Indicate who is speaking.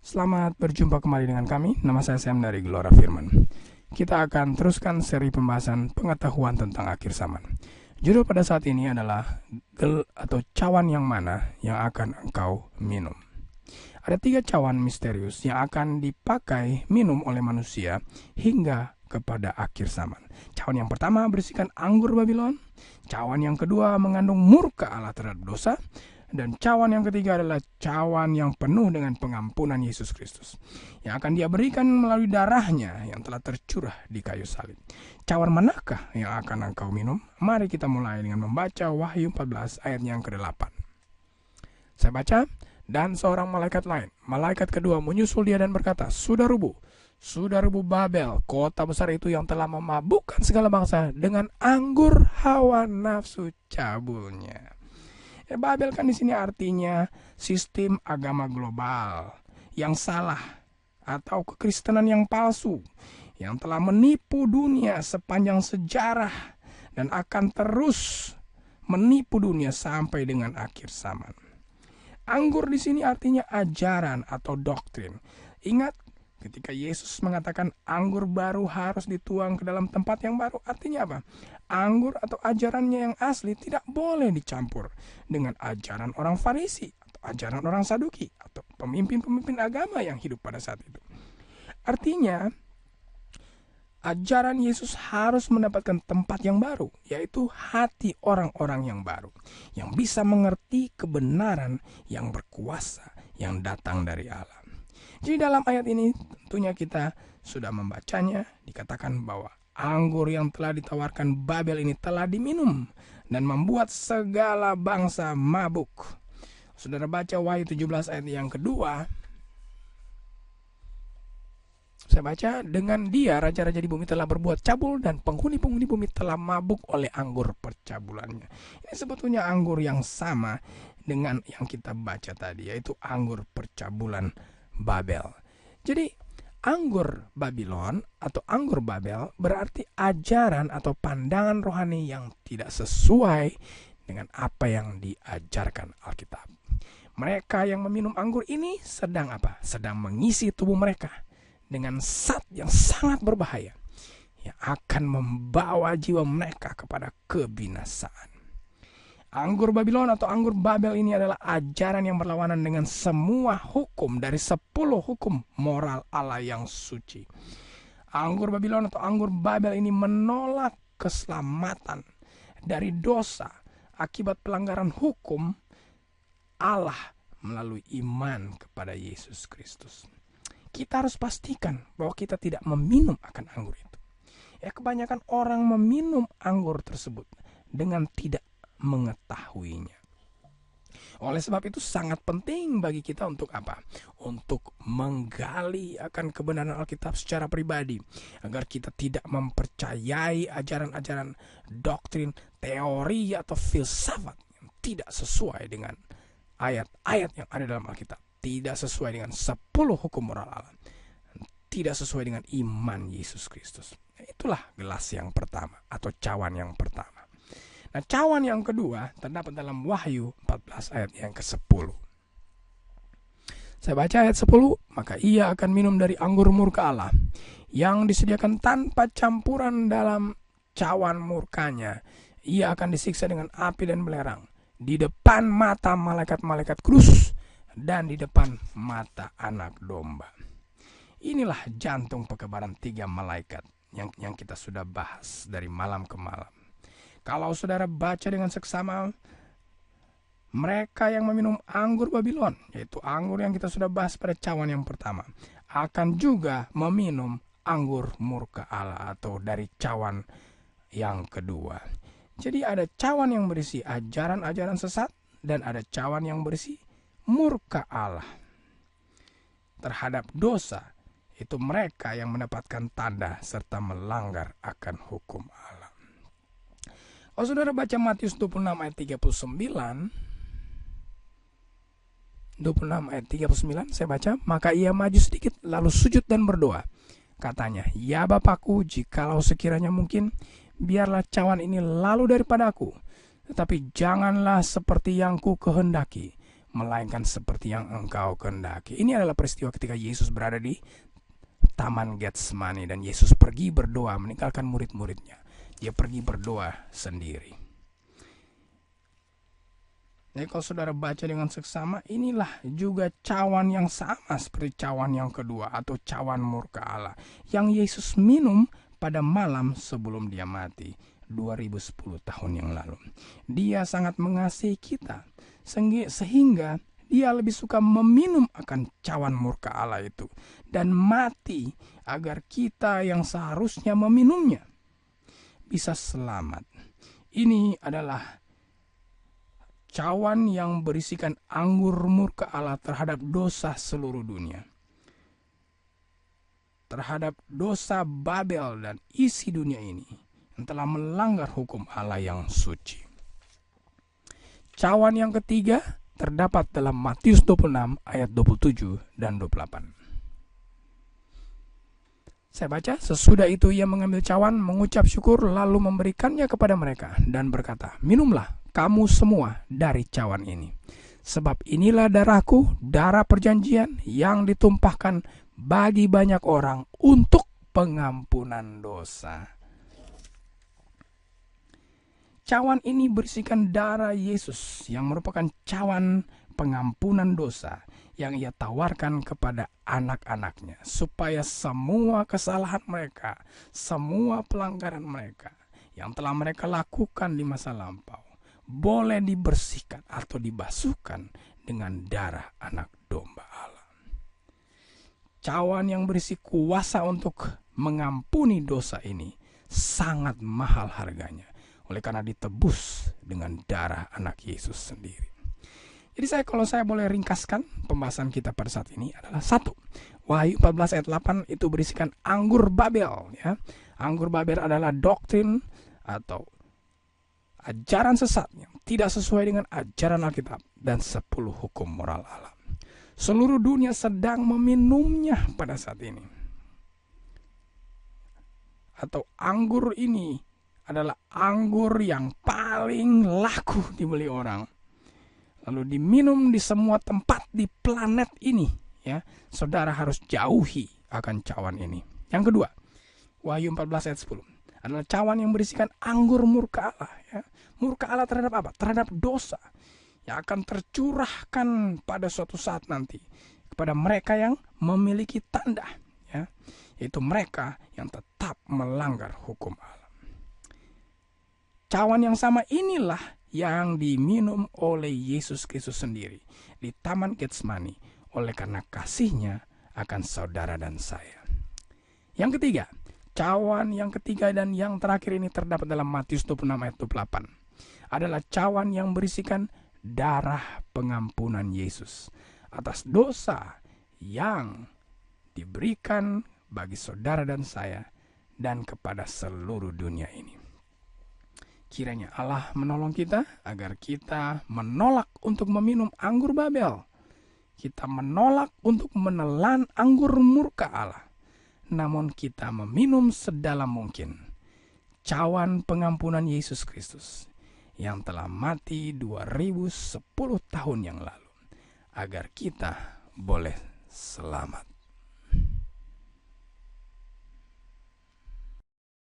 Speaker 1: Selamat berjumpa kembali dengan kami. Nama saya Sam dari Gelora Firman. Kita akan teruskan seri pembahasan pengetahuan tentang akhir zaman. Judul pada saat ini adalah gel atau cawan yang mana yang akan engkau minum. Ada 3 cawan misterius yang akan dipakai minum oleh manusia hingga kepada akhir zaman. Cawan yang pertama berisikan anggur Babylon. Cawan yang kedua mengandung murka Allah terhadap dosa. Dan cawan yang ketiga adalah cawan yang penuh dengan pengampunan Yesus Kristus, yang akan dia berikan melalui darahnya yang telah tercurah di kayu salib. Cawan manakah yang akan engkau minum? Mari kita mulai dengan membaca Wahyu 14 ayat yang ke-8. Saya baca, dan seorang malaikat lain, malaikat kedua menyusul dia dan berkata, Sudah rubuh Babel, kota besar itu yang telah memabukkan segala bangsa dengan anggur hawa nafsu cabulnya. Babel kan di sini artinya sistem agama global yang salah atau kekristenan yang palsu yang telah menipu dunia sepanjang sejarah dan akan terus menipu dunia sampai dengan akhir zaman. Anggur di sini artinya ajaran atau doktrin. Ingat ketika Yesus mengatakan anggur baru harus dituang ke dalam tempat yang baru, artinya apa? Anggur atau ajarannya yang asli tidak boleh dicampur dengan ajaran orang Farisi atau ajaran orang Saduki atau pemimpin-pemimpin agama yang hidup pada saat itu. Artinya, ajaran Yesus harus mendapatkan tempat yang baru, yaitu hati orang-orang yang baru, yang bisa mengerti kebenaran yang berkuasa yang datang dari Allah. Jadi dalam ayat ini tentunya kita sudah membacanya, dikatakan bahwa anggur yang telah ditawarkan Babel ini telah diminum dan membuat segala bangsa mabuk. Saudara baca Wahyu 17 ayat yang kedua. Saya baca, dengan dia raja-raja di bumi telah berbuat cabul dan penghuni-penghuni bumi telah mabuk oleh anggur percabulannya. Ini sebetulnya anggur yang sama dengan yang kita baca tadi, yaitu anggur percabulan Babel. Jadi anggur Babylon atau anggur Babel berarti ajaran atau pandangan rohani yang tidak sesuai dengan apa yang diajarkan Alkitab. Mereka yang meminum anggur ini sedang apa? Sedang mengisi tubuh mereka dengan zat yang sangat berbahaya yang akan membawa jiwa mereka kepada kebinasaan. Anggur Babylon atau anggur Babel ini adalah ajaran yang berlawanan dengan semua hukum dari 10 hukum moral Allah yang suci. Anggur Babylon atau anggur Babel ini menolak keselamatan dari dosa akibat pelanggaran hukum Allah melalui iman kepada Yesus Kristus. Kita harus pastikan bahwa kita tidak meminum akan anggur itu. Kebanyakan orang meminum anggur tersebut dengan tidak mengetahuinya. Oleh sebab itu sangat penting bagi kita untuk apa? Untuk menggali akan kebenaran Alkitab secara pribadi, agar kita tidak mempercayai ajaran-ajaran doktrin, teori atau filsafat yang tidak sesuai dengan ayat-ayat yang ada dalam Alkitab, tidak sesuai dengan 10 hukum moral Allah, tidak sesuai dengan iman Yesus Kristus. Itulah gelas yang pertama atau cawan yang pertama. Nah, cawan yang kedua terdapat dalam Wahyu 14 ayat yang ke-10. Saya baca ayat 10, maka ia akan minum dari anggur murka Allah yang disediakan tanpa campuran dalam cawan murkanya. Ia akan disiksa dengan api dan belerang di depan mata malaikat-malaikat kudus dan di depan mata anak domba. Inilah jantung pekebaran 3 malaikat yang kita sudah bahas dari malam ke malam. Kalau saudara baca dengan seksama, mereka yang meminum anggur Babylon, yaitu anggur yang kita sudah bahas pada cawan yang pertama, akan juga meminum anggur murka Allah atau dari cawan yang kedua. Jadi ada cawan yang berisi ajaran-ajaran sesat dan ada cawan yang berisi murka Allah terhadap dosa. Itu mereka yang mendapatkan tanda serta melanggar akan hukum Allah. Kalau saudara baca Matius 26 ayat 39, 26 ayat 39, saya baca, maka ia maju sedikit lalu sujud dan berdoa. Katanya, ya Bapakku, jikalau sekiranya mungkin, biarlah cawan ini lalu daripada aku. Tetapi janganlah seperti yang ku kehendaki, melainkan seperti yang engkau kehendaki. Ini adalah peristiwa ketika Yesus berada di Taman Getsemani dan Yesus pergi berdoa meninggalkan murid-muridnya. Dia pergi berdoa sendiri. Jadi kalau saudara baca dengan seksama, inilah juga cawan yang sama seperti cawan yang kedua atau cawan murka Allah yang Yesus minum pada malam sebelum dia mati 2010 tahun yang lalu. Dia sangat mengasihi kita sehingga dia lebih suka meminum akan cawan murka Allah itu dan mati agar kita yang seharusnya meminumnya bisa selamat. Ini adalah cawan yang berisikan anggur murka Allah terhadap dosa seluruh dunia, terhadap dosa Babel dan isi dunia ini yang telah melanggar hukum Allah yang suci. Cawan yang ketiga terdapat dalam Matius 26 ayat 27 dan 28. Saya baca, sesudah itu ia mengambil cawan, mengucap syukur, lalu memberikannya kepada mereka dan berkata, minumlah kamu semua dari cawan ini. Sebab inilah darahku, darah perjanjian yang ditumpahkan bagi banyak orang untuk pengampunan dosa. Cawan ini berisikan darah Yesus yang merupakan cawan pengampunan dosa yang ia tawarkan kepada anak-anaknya supaya semua kesalahan mereka, semua pelanggaran mereka yang telah mereka lakukan di masa lampau boleh dibersihkan atau dibasuhkan dengan darah anak domba Allah. Cawan yang berisi kuasa untuk mengampuni dosa ini sangat mahal harganya, oleh karena ditebus dengan darah anak Yesus sendiri. Jadi kalau saya boleh ringkaskan pembahasan kita pada saat ini adalah 1. Wahyu 14 ayat 8 itu berisikan anggur Babel. Ya. Anggur Babel adalah doktrin atau ajaran sesat yang tidak sesuai dengan ajaran Alkitab dan 10 hukum moral Allah. Seluruh dunia sedang meminumnya pada saat ini. Atau anggur ini adalah anggur yang paling laku dibeli orang. Lalu diminum di semua tempat di planet ini. Ya, saudara harus jauhi akan cawan ini. Yang kedua, Wahyu 14 ayat 10 adalah cawan yang berisikan anggur murka Allah. Ya. Murka Allah terhadap apa? Terhadap dosa yang akan tercurahkan pada suatu saat nanti kepada mereka yang memiliki tanda. Ya. Yaitu mereka yang tetap melanggar hukum Allah. Cawan yang sama inilah yang diminum oleh Yesus Kristus sendiri di Taman Getsemani oleh karena kasihnya akan saudara dan saya. Yang ketiga, cawan yang ketiga dan yang terakhir ini terdapat dalam Matius 26 ayat 28 adalah cawan yang berisikan darah pengampunan Yesus atas dosa yang diberikan bagi saudara dan saya dan kepada seluruh dunia ini. Kiranya Allah menolong kita agar kita menolak untuk meminum anggur Babel. Kita menolak untuk menelan anggur murka Allah. Namun kita meminum sedalam mungkin cawan pengampunan Yesus Kristus yang telah mati 2010 tahun yang lalu. Agar kita boleh selamat.